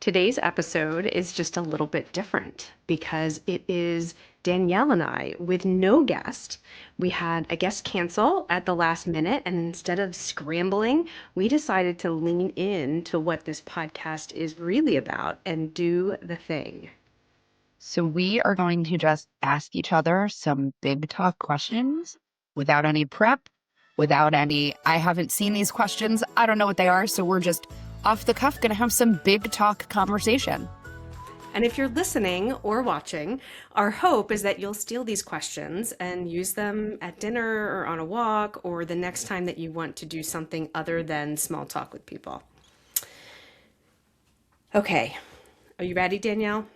Today's episode is just a little bit different because it is Danielle and I with no guest. We had a guest cancel at the last minute, and instead of scrambling, we decided to lean in to what this podcast is really about and do the thing. So we are going to just ask each other some big talk questions without any prep, without any, I haven't seen these questions. I don't know what they are. So we're just off the cuff going to have some big talk conversation. And if you're listening or watching, our hope is that you'll steal these questions and use them at dinner or on a walk or the next time that you want to do something other than small talk with people. Okay. Are you ready, Danielle?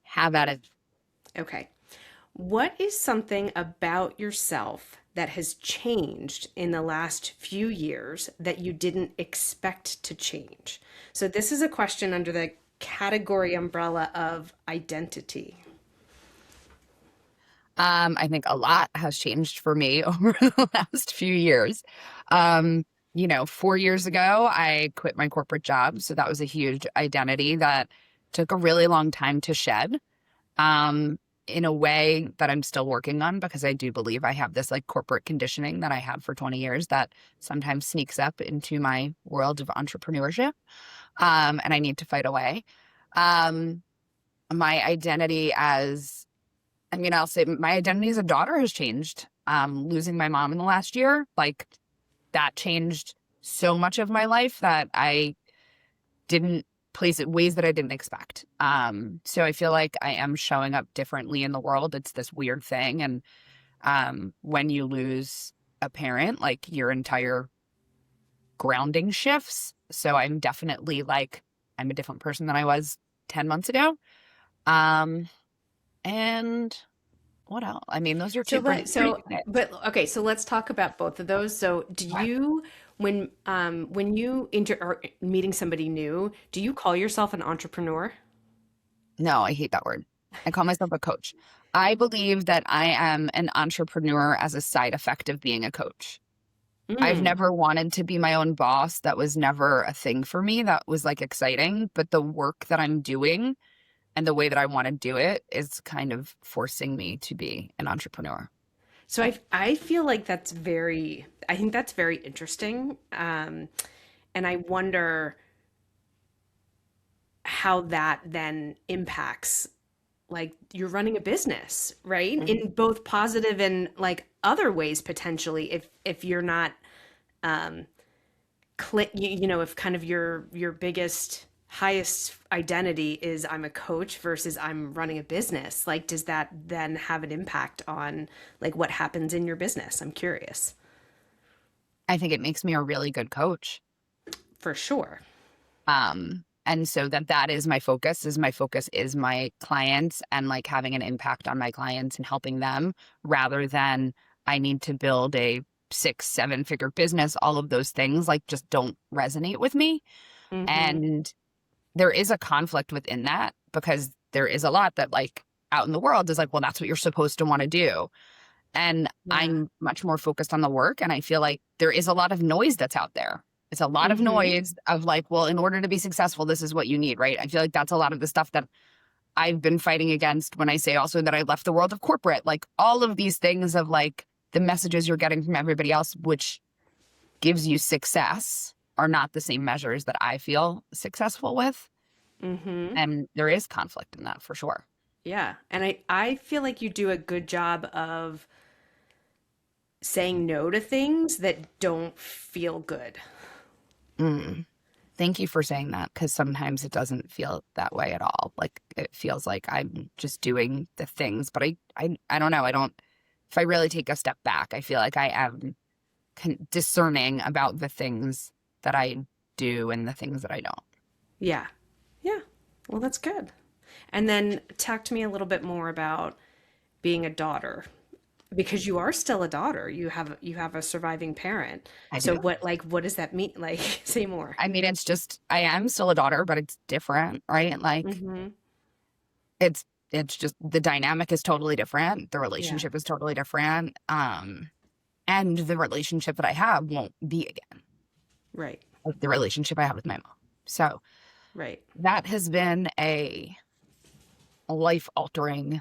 Have at it. Okay. What is something about yourself that has changed in the last few years that you didn't expect to change? So, this is a question under the category umbrella of identity. I think a lot has changed for me over the last few years. 4 years ago, I quit my corporate job. So that was a huge identity that took a really long time to shed. In a way that I'm still working on, because I do believe I have this like corporate conditioning that I had for 20 years that sometimes sneaks up into my world of entrepreneurship. And I need to fight away. My identity I'll say my identity as a daughter has changed. Losing my mom in the last year, like that changed so much of my life that I didn't place it ways that I didn't expect. So I feel like I am showing up differently in the world. It's this weird thing. And when you lose a parent, like your entire grounding shifts. So I'm definitely I'm a different person than I was 10 months ago. And what else? I mean, those are So, two pretty. but okay, so let's talk about both of those. So, do you, when you are meeting somebody new, do you call yourself an entrepreneur? No, I hate that word. I call myself a coach. I believe that I am an entrepreneur as a side effect of being a coach. I've Mm. never wanted to be my own boss. That was never a thing for me. That was exciting. But the work that I'm doing and the way that I want to do it is kind of forcing me to be an entrepreneur. So I feel like I think that's very interesting. And I wonder how that then impacts like you're running a business, right? Mhm. In both positive and like other ways potentially if you're not um if kind of your biggest highest identity is I'm a coach versus I'm running a business, like does that then have an impact on like what happens in your business? I'm curious. I think it makes me a really good coach. For sure. And so that is my focus is my clients and having an impact on my clients and helping them rather than I need to build a 6-7 figure business. All of those things just don't resonate with me. Mm-hmm. And there is a conflict within that because there is a lot that out in the world is well, that's what you're supposed to want to do. And Yeah. I'm much more focused on the work. And I feel like there is a lot of noise that's out there. It's a lot of Mm-hmm. noise of well, in order to be successful, this is what you need, right? I feel like that's a lot of the stuff that I've been fighting against when I say also that I left the world of corporate. All of these things of the messages you're getting from everybody else, which gives you success, are not the same measures that I feel successful with. Mm-hmm. And there is conflict in that for sure. Yeah. And I feel like you do a good job of saying no to things that don't feel good. Mm. Thank you for saying that because sometimes it doesn't feel that way at all. It feels like I'm just doing the things, but I don't know. If I really take a step back, I feel like I am discerning about the things that I do and the things that I don't. Yeah. Yeah. Well, that's good. And then talk to me a little bit more about being a daughter because you are still a daughter. You have a surviving parent. I So do. what does that mean? Like say more. I mean, it's just, I am still a daughter, but it's different, right? Mm-hmm. It's, it's just the dynamic is totally different. The Yeah. relationship is totally different. And the relationship that I have won't be again Right. like the relationship I have with my mom. So Right. That has been a life altering,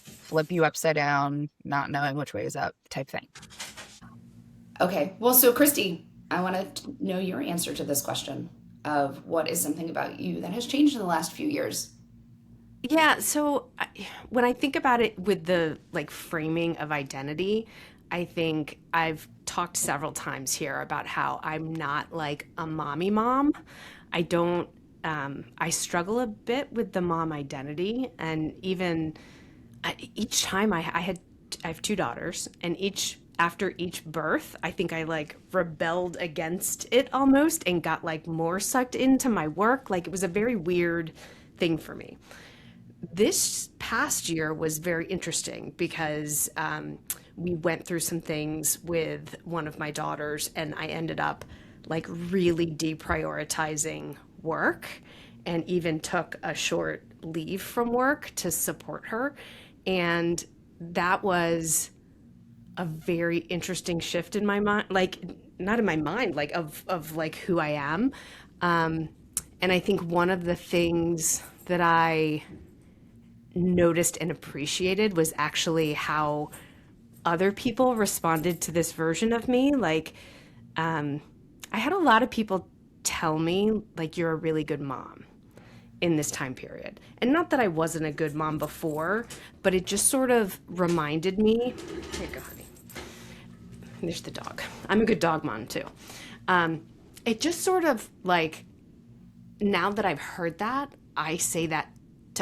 flip you upside down, not knowing which way is up type thing. Okay. Well, so Kristy, I want to know your answer to this question of what is something about you that has changed in the last few years? Yeah, so when I think about it with the like framing of identity, I think I've talked several times here about how I'm not like a mommy mom. I don't, I struggle a bit with the mom identity. And even each time I have two daughters, and after each birth, I think I like rebelled against it almost and got like more sucked into my work. Like it was a very weird thing for me. This past year was very interesting because we went through some things with one of my daughters, and I ended up like really deprioritizing work and even took a short leave from work to support her. And that was a very interesting shift in my mind, like not in my mind, like of like who I am. And I think one of the things that I noticed and appreciated was actually how other people responded to this version of me. Like, I had a lot of people tell me, like, you're a really good mom in this time period. And not that I wasn't a good mom before, but it just sort of reminded me. Here you go, honey. There's the dog. I'm a good dog mom, too. It just sort of like, now that I've heard that, I say that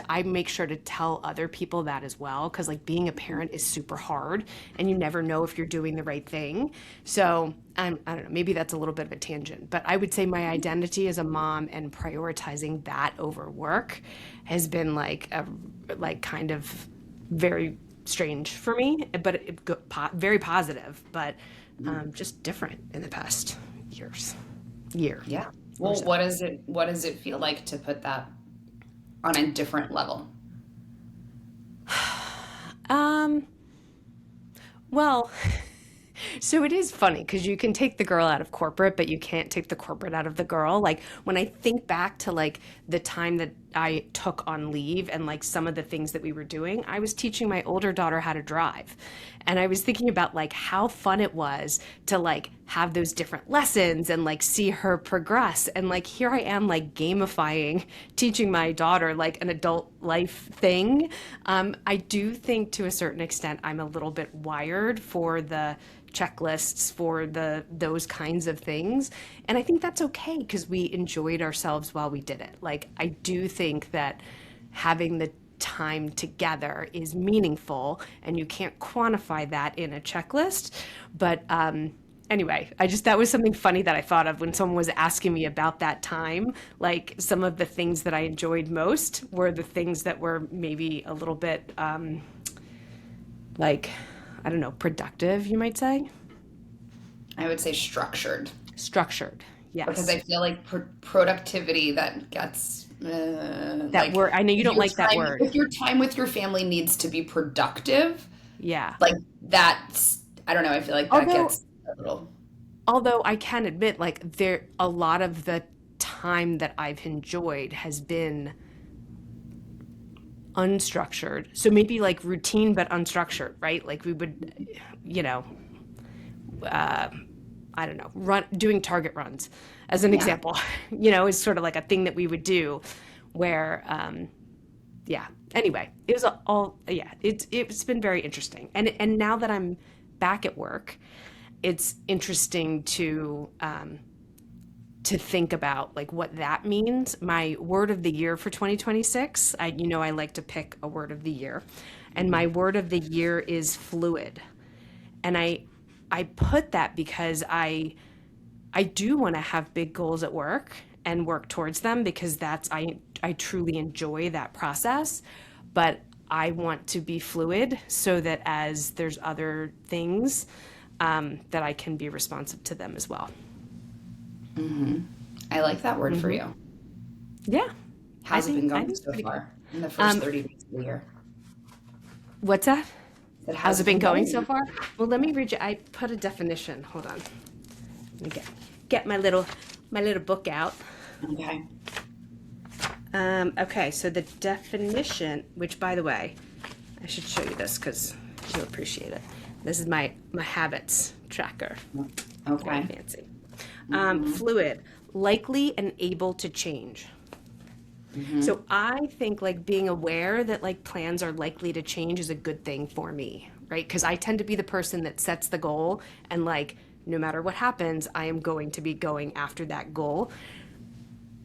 I make sure to tell other people that as well, because like being a parent is super hard and you never know if you're doing the right thing. So I don't know, maybe that's a little bit of a tangent, but I would say my identity as a mom and prioritizing that over work has been like like kind of very strange for me, but very positive, but just different in the past year. Yeah. Or Well, so. what does it feel like to put that on a different level? Um, well, so it is funny because you can take the girl out of corporate, but you can't take the corporate out of the girl. Like when I think back to like the time that I took on leave and like some of the things that we were doing, I was teaching my older daughter how to drive. And I was thinking about like how fun it was to like have those different lessons and like see her progress. And like here I am like gamifying teaching my daughter like an adult life thing. I do think to a certain extent I'm a little bit wired for the checklists for those kinds of things, and I think that's okay because we enjoyed ourselves while we did it. Like I do think that having the time together is meaningful, and you can't quantify that in a checklist. But anyway, that was something funny that I thought of when someone was asking me about that time. Like some of the things that I enjoyed most were the things that were maybe a little bit like, I don't know, productive, you might say. I would say structured, Structured. because Yes. I feel like productivity that gets That like word, I know you if don't your like that time word. if your time with your family needs to be productive, Yeah. like that's I don't know, I feel like that Although gets a little. although I can admit like there a lot of the time that I've enjoyed has been unstructured. So maybe like routine but unstructured, right? Like we would, you know, uh, I don't know, doing target runs as an Yeah. example, is sort of like a thing that we would do where, yeah. Anyway, it was all, yeah, it's been very interesting. And now that I'm back at work, it's interesting to think about like what that means. My word of the year for 2026, I like to pick a word of the year, and my word of the year is fluid. And I put that because I do want to have big goals at work and work towards them because I truly enjoy that process, but I want to be fluid so that as there's other things, that I can be responsive to them as well. I like that word for Hmm. you. Yeah, How's it been I going think it's so pretty good. far in the first Um, 30 days of the year? what's that? But How's how's it it been been going so going? far? Well, let me read you. I put a definition. Hold on. Let me get my little book out. Okay. Okay, so the definition, which by the way, I should show you this because you'll appreciate it. This is my habits tracker. Very Okay. fancy. Fluid, likely and able to change. So I think like being aware that like plans are likely to change is a good thing for me, right? Because I tend to be the person that sets the goal and like no matter what happens, I am going to be going after that goal.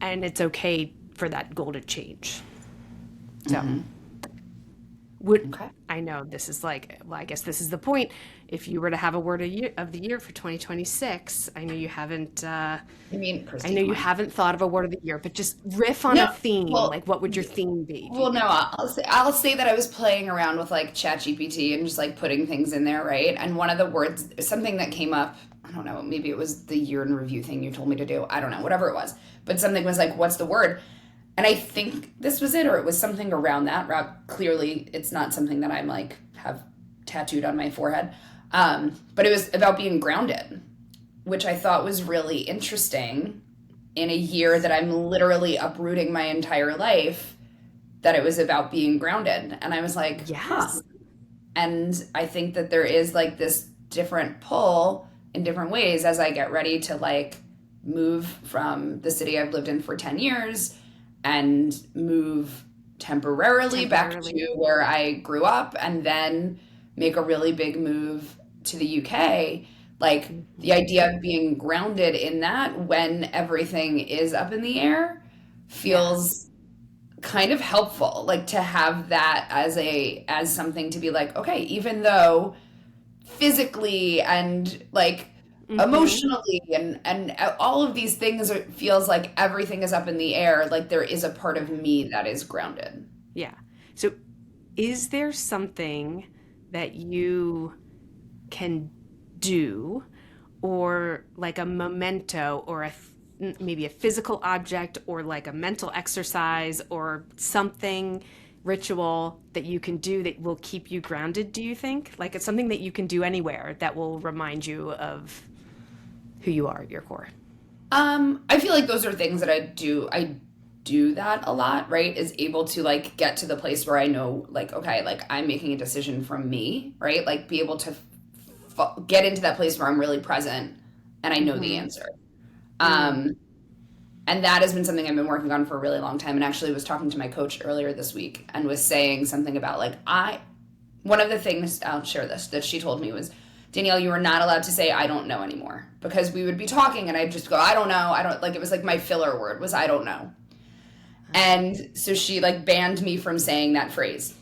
And it's okay for that goal to change. So would Okay. I know this is like, well, I guess this is the point. If you were to have a word of the year for 2026, I know you haven't You mean I Christy? know Come you on. haven't thought of a word of the year, but just riff on No. a theme. Well, Like, what would your theme be, do you no. think? I'll say that I was playing around with like ChatGPT and just like putting things in there, right? And one of the words, something that came up, I don't know, maybe it was the year in review thing you told me to do. I don't know, whatever it was. But something was like, what's the word? And I think this was it, or it was something around that. Clearly, it's not something that I'm like have tattooed on my forehead. But it was about being grounded, which I thought was really interesting in a year that I'm literally uprooting my entire life, that it was about being grounded. And I was like, huh. Yes. And I think that there is like this different pull in different ways as I get ready to like move from the city I've lived in for 10 years and move temporarily back Temporarily. to where I grew up and then make a really big move to the UK. Like the idea of being grounded in that when everything is up in the air Yeah. feels kind of helpful, like to have that as something to be like, okay, even though physically and like Mm-hmm. emotionally and all of these things feels like everything is up in the air, like there is a part of me that is grounded. Yeah. So, is there something that you can do, or like a memento, or maybe a physical object, or like a mental exercise, or something ritual that you can do that will keep you grounded, do you think? Like it's something that you can do anywhere that will remind you of who you are at your core. I feel like those are things that I do that a lot, right? Is able to like get to the place where I know like, okay, like I'm making a decision from me, right? Like be able to get into that place where I'm really present and I know the Mm-hmm. answer. Mm. Um, and that has been something I've been working on for a really long time. And actually was talking to my coach earlier this week and was saying something about like one of the things, I'll share this, that she told me was, Danielle, you are not allowed to say I don't know anymore, because we would be talking and I'd just go, I don't know. I don't, like, it was like my filler word was I don't know. And so she like banned me from saying that phrase.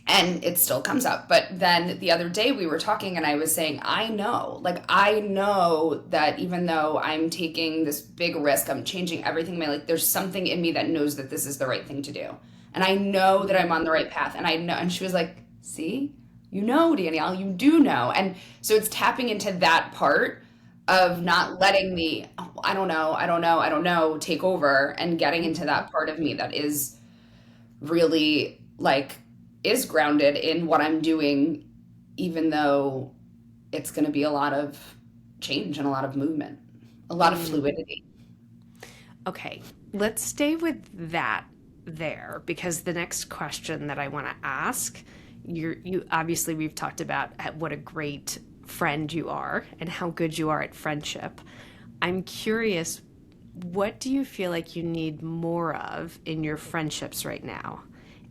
And it still comes up. But then the other day we were talking and I was saying, I know that even though I'm taking this big risk, I'm changing everything in my life, there's something in me that knows that this is the right thing to do. And I know that I'm on the right path. And I know, and she was like, see, you know, Danielle, you do know. And so it's tapping into that part of not letting the, oh, I don't know, take over and getting into Mm-hmm. that part of me that is really like is grounded in what I'm doing, even though it's going to be a lot of change and a lot of movement, a lot of Mm. fluidity. Okay, let's stay with that there because the next question that I want to ask, you obviously we've talked about what a great friend you are and how good you are at friendship. I'm curious, what do you feel like you need more of in your friendships right now?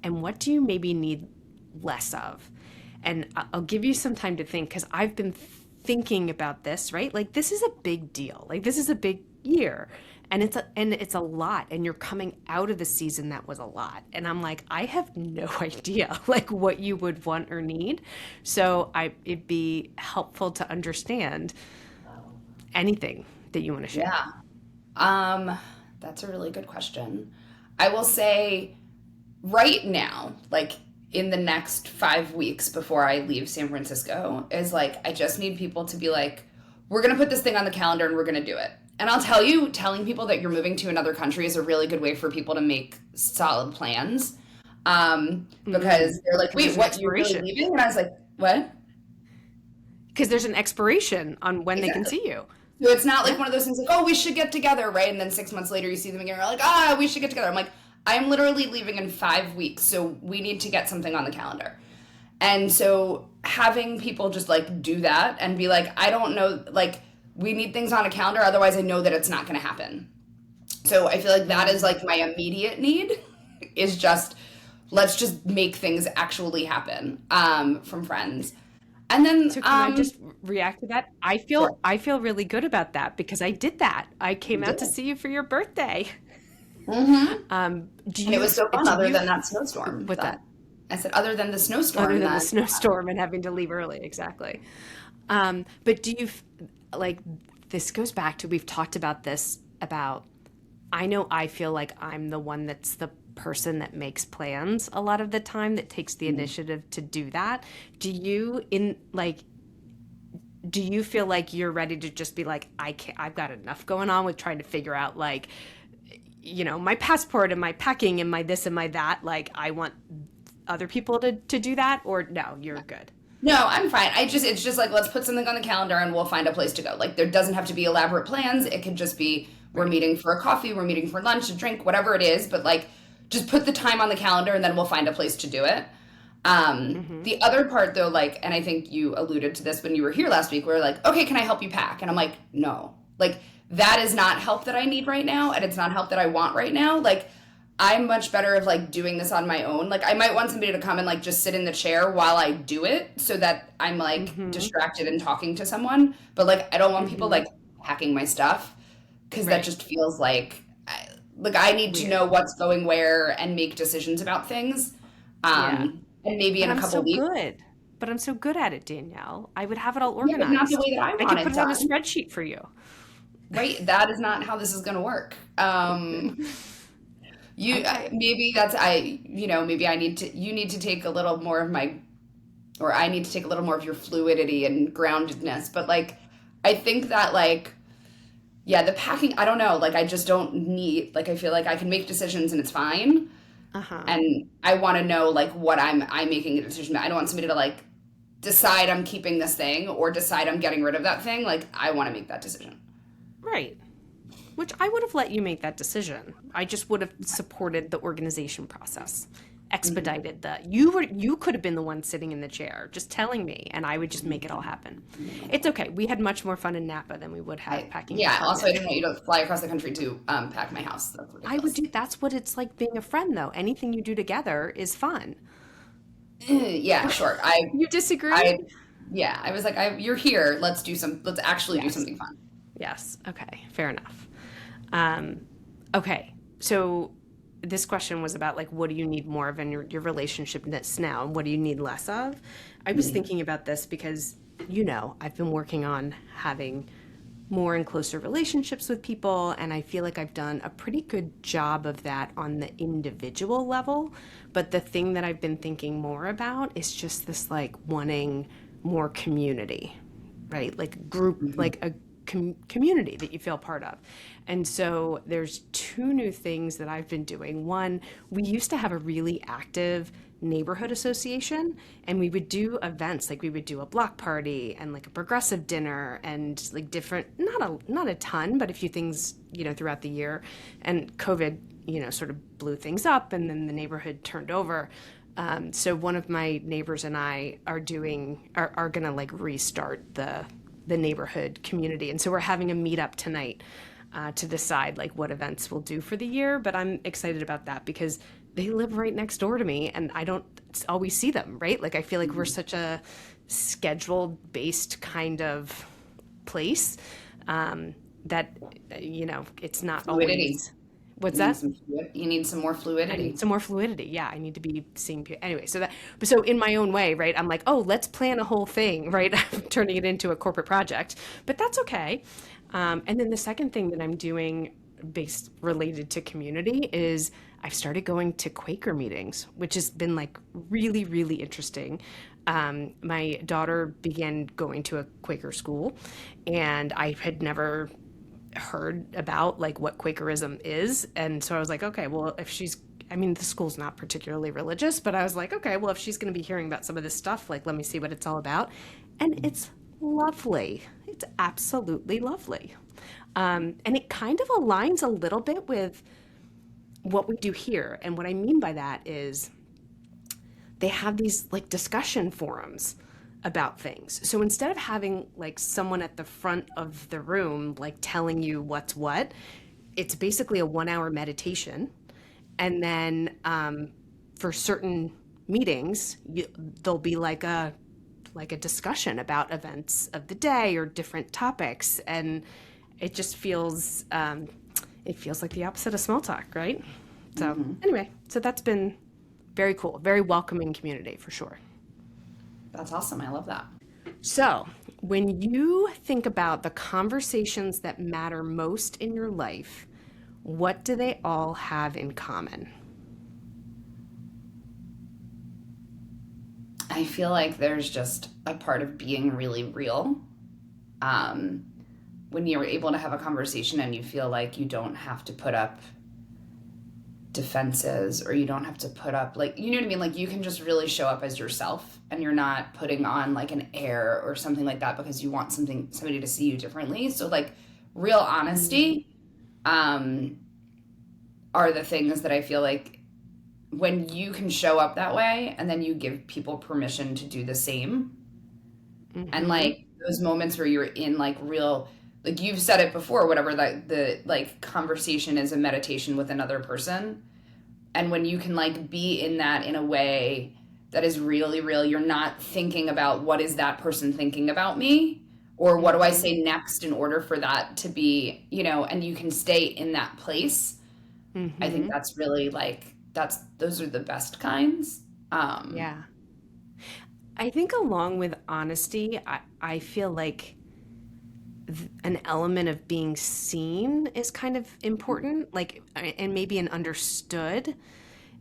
And what do you maybe need less of? And I'll give you some time to think because I've been thinking about this, right? Like this is a big deal. Like this is a big year. And it's a lot and you're coming out of the season that was a lot. And I'm like, I have no idea like what you would want or need. So it'd be helpful to understand anything that you want to share. Yeah. Um, that's a really good question. I will say right now, like in the next 5 weeks before I leave San Francisco, is like I just need people to be like, we're gonna put this thing on the calendar and we're gonna do it. And I'll tell you, telling people that you're moving to another country is a really good way for people to make solid plans. Because they're like, Because wait, there's an what, you're really expiration. leaving? And I was like, what? Because there's an expiration on when they can Exactly. see you. So it's not like Yeah. one of those things like, oh, we should get together, right? And then 6 months later you see them again, you're like, we should get together. I'm like, I'm literally leaving in 5 weeks, so we need to get something on the calendar. And so having people just like do that and be like, I don't know, like we need things on a calendar, otherwise I know that it's not going to happen. So I feel like that is like my immediate need is just let's just make things actually happen from friends. And then So can I just react to that? sure, I feel really good about that because I did that. I came you out to did. see you for your birthday. Do And it you was so fun do other you than that snowstorm. with that I said other than the other snowstorm than the that snowstorm and having to leave early, exactly. But do you like this goes back to we've talked about this about I know I feel like I'm the one that's the person that makes plans a lot of the time that takes the initiative to do that. Do you in like do you feel like you're ready to just be like I can't I've got enough going on with trying to figure out like my passport and my packing and my this and my that like I want other people to do that or no, you're good. no, I'm fine. It's just like let's put something on the calendar and we'll find a place to go. Like there doesn't have to be elaborate plans. It could just be we're Right. meeting for a coffee, we're meeting for lunch, a drink, whatever it is, but like just put the time on the calendar and then we'll find a place to do it. Mm-hmm. The other part though, like, and I think you alluded to this when you were here last week, where like, okay, can I help you pack? And I'm like, no, like that is not help that I need right now, and it's not help that I want right now. Like, I'm much better of like doing this on my own. Like, I might want somebody to come and like just sit in the chair while I do it, so that I'm like Mm-hmm. distracted and talking to someone. But like, I don't want people Mm-hmm. like packing my stuff because that Right. just feels like I need to Weird. know what's going where and make decisions about things. Yeah. And maybe But in a I'm couple so weeks. good. But I'm so good at it, Danielle. I would have it all Yeah, but not the organized. way that I I want could it put it on a done, spreadsheet for you. right? That is not how this is going to work. You Okay. maybe that's maybe you need to take a little more of my or I need to take a little more of your fluidity and groundedness. But like I think that like yeah, the packing I don't know, like I just don't need like I feel like I can make decisions and it's fine. Uh-huh. And I want to know like what I'm making a decision. I don't want somebody to like decide I'm keeping this thing or decide I'm getting rid of that thing. Like I want to make that decision. Right. Which I would have let you make that decision. I just would have supported the organization process. Mhm. Expedited the you could have been the one sitting in the chair just telling me and I would just make it all happen. It's okay. We had much more fun in Napa than we would have packing your Yeah. Also, I apartment. didn't want you to fly across the country to pack my house. That's I would ridiculous. do that's what it's like being a friend though. Anything you do together is fun. Yeah, sure. You disagree? I, yeah. I was like, you're here. Let's actually do Yes. something fun. Yes. Okay. Fair enough. Um, okay. So this question was about like, what do you need more of in your relationship now? And what do you need less of? I was Mhm. thinking about this because, I've been working on having more and closer relationships with people. And I feel like I've done a pretty good job of that on the individual level. But the thing that I've been thinking more about is just this like wanting more community, right? Like group, Mhm. like a community that you feel part of. And so there's two new things that I've been doing. One, we used to have a really active neighborhood association and we would do events like we would do a block party and like a progressive dinner and like different not a ton but a few things throughout the year and covid sort of blew things up and then the neighborhood turned over. So one of my neighbors and I are gonna like restart the neighborhood community. And so we're having a meetup tonight to decide like what events we'll do for the year. But I'm excited about that because they live right next door to me and I don't always see them, right? Like I feel like we're Mhm. such a scheduled based kind of place that, it's not Fluidity. always. What's that? You need some more I need fluidity. some more fluidity. Yeah, I need to be seeing people. Anyway, so in my own way, right? I'm like, oh, let's plan a whole thing, right? I'm turning it into a corporate project, but that's okay. And then the second thing that I'm doing based related to community is I've started going to Quaker meetings, which has been like really, really interesting. My daughter began going to a Quaker school, and I had never heard about like what Quakerism is. And so I was like, okay, well, if she's, I mean, the school's not particularly religious, but I was like, okay, well, if she's going to be hearing about some of this stuff, like, let me see what it's all about. And it's lovely. It's absolutely lovely. And it kind of aligns a little bit with what we do here. And what I mean by that is they have these like discussion forums about things. So instead of having like someone at the front of the room like telling you what's what, it's basically a 1 hour meditation. And then for certain meetings, there'll be like a discussion about events of the day or different topics, and it just feels it feels like the opposite of small talk, right? So anyway, so that's been very cool, very welcoming community for sure. That's awesome. I love that. So when you think about the conversations that matter most in your life, what do they all have in common? I feel like there's just a part of being really real. When you're able to have a conversation and you feel like you don't have to put up defenses, or you don't have to put up, like, you know what I mean? Like, you can just really show up as yourself, and you're not putting on like an air or something like that because you want somebody to see you differently. So like real honesty are the things that I feel like when you can show up that way, and then you give people permission to do the same. And like those moments where you're in like real, like you've said it before, whatever, that the like conversation is a meditation with another person. And when you can like be in that in a way that is really real, you're not thinking about what is that person thinking about me, or what do I say next in order for that to be, you know, and you can stay in that place. I think that's really like, those are the best kinds. Yeah. I think along with honesty, I feel like an element of being seen is kind of important, like, and maybe an understood.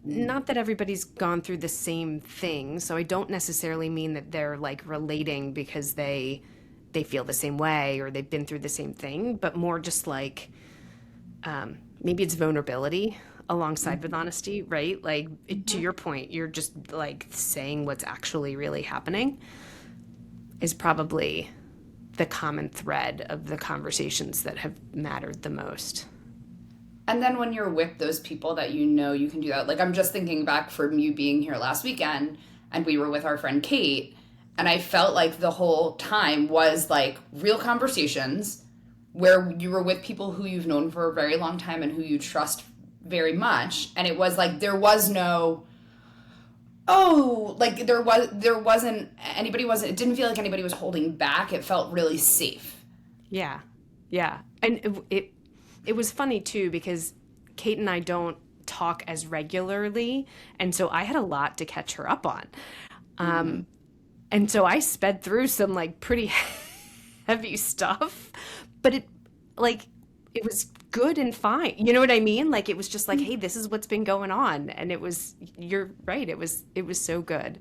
Not that everybody's gone through the same thing, so I don't necessarily mean that they're like relating because they feel the same way or they've been through the same thing, but more just like maybe it's vulnerability alongside with honesty, right? Like to your point, you're just like saying what's actually really happening is probably the common thread of the conversations that have mattered the most. And then when you're with those people that you know you can do that, like I'm just thinking back from you being here last weekend, and we were with our friend Kate, and I felt like the whole time was like real conversations where you were with people who you've known for a very long time and who you trust very much. And it was like there was no, oh, like there wasn't anybody, wasn't, it didn't feel like anybody was holding back. It felt really safe. Yeah. Yeah. And it was funny too because Kate and I don't talk as regularly, and so I had a lot to catch her up on. And so I sped through some like pretty heavy stuff, but it was good and fine. You know what I mean? Like it was just like, hey, this is what's been going on, and you're right, it was so good.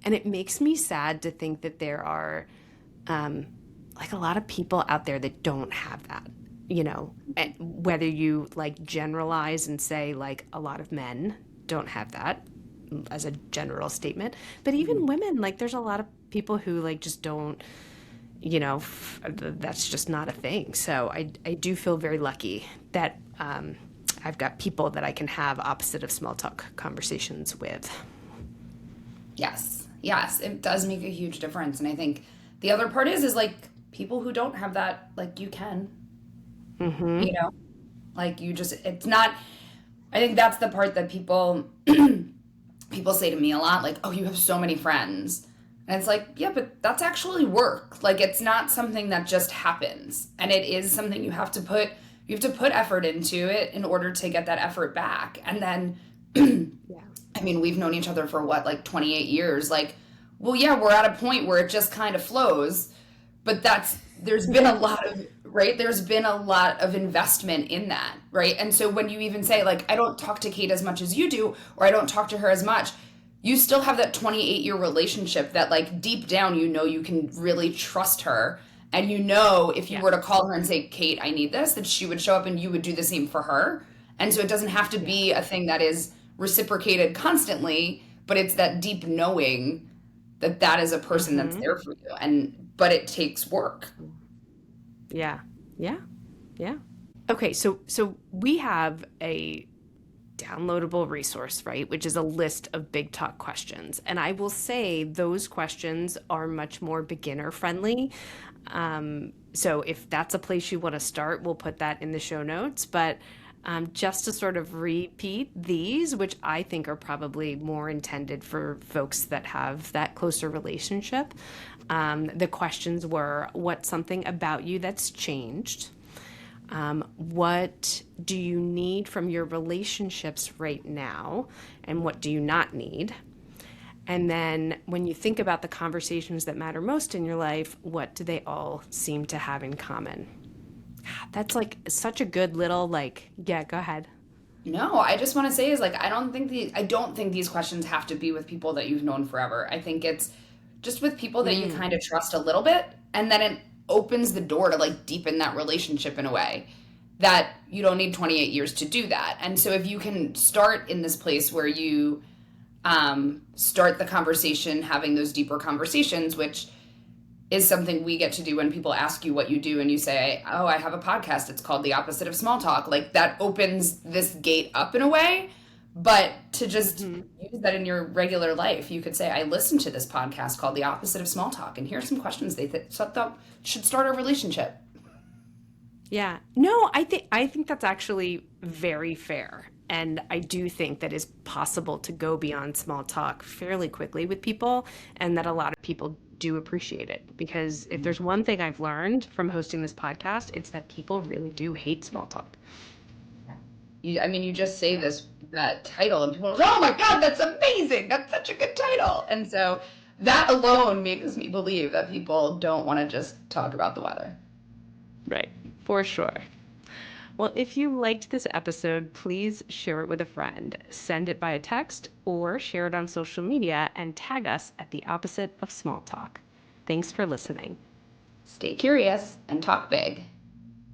And it makes me sad to think that there are like a lot of people out there that don't have that, you know, and whether you like generalize and say like a lot of men don't have that as a general statement, but even women, like there's a lot of people who like just don't, you know, that's just not a thing. So I do feel very lucky that I've got people that I can have opposite of small talk conversations with. Yes, it does make a huge difference. And I think the other part is like people who don't have that, like you can, you know, like you just, it's not, I think that's the part that people say to me a lot, like, oh, you have so many friends. And it's like, yeah, but that's actually work. Like, it's not something that just happens. And it is something you have to put effort into it in order to get that effort back. And then, Yeah. I mean, we've known each other for what, like 28 years. Like, well, yeah, we're at a point where it just kind of flows. But there's been a lot of, right? There's been a lot of investment in that, right? And so when you even say, like, I don't talk to Kate as much as you do, or I don't talk to her as much, you still have that 28-year relationship that, like, deep down, you know, you can really trust her. And you know, if you were to call her and say, Kate, I need this, that she would show up and you would do the same for her. And so it doesn't have to be a thing that is reciprocated constantly, but it's that deep knowing that that is a person that's there for you. But it takes work. Yeah. Yeah. Yeah. Okay. So we have a downloadable resource, right? Which is a list of big talk questions. And I will say those questions are much more beginner friendly. So if that's a place you want to start, we'll put that in the show notes. But just to sort of repeat these, which I think are probably more intended for folks that have that closer relationship. The questions were, what's something about you that's changed? What do you need from your relationships right now? And what do you not need? And then when you think about the conversations that matter most in your life, what do they all seem to have in common? That's like such a good little yeah, go ahead. No, I just want to say is like I don't think these questions have to be with people that you've known forever. I think it's just with people that you kind of trust a little bit, and then it opens the door to like deepen that relationship in a way that you don't need 28 years to do that. And so if you can start in this place where you start the conversation, having those deeper conversations, which is something we get to do when people ask you what you do and you say, oh, I have a podcast. It's called The Opposite of Small Talk. Like that opens this gate up in a way. But to just use that in your regular life, you could say, I listened to this podcast called The Opposite of Small Talk. And here's some questions they thought should start a relationship. Yeah. No, I think that's actually very fair. And I do think that it's possible to go beyond small talk fairly quickly with people, and that a lot of people do appreciate it. Because if there's one thing I've learned from hosting this podcast, it's that people really do hate small talk. You just say that title and people are like, oh my God, that's amazing. That's such a good title. And so that alone makes me believe that people don't want to just talk about the weather. Right. For sure. Well, if you liked this episode, please share it with a friend. Send it by a text or share it on social media and tag us at The Opposite of Small Talk. Thanks for listening. Stay curious and talk big.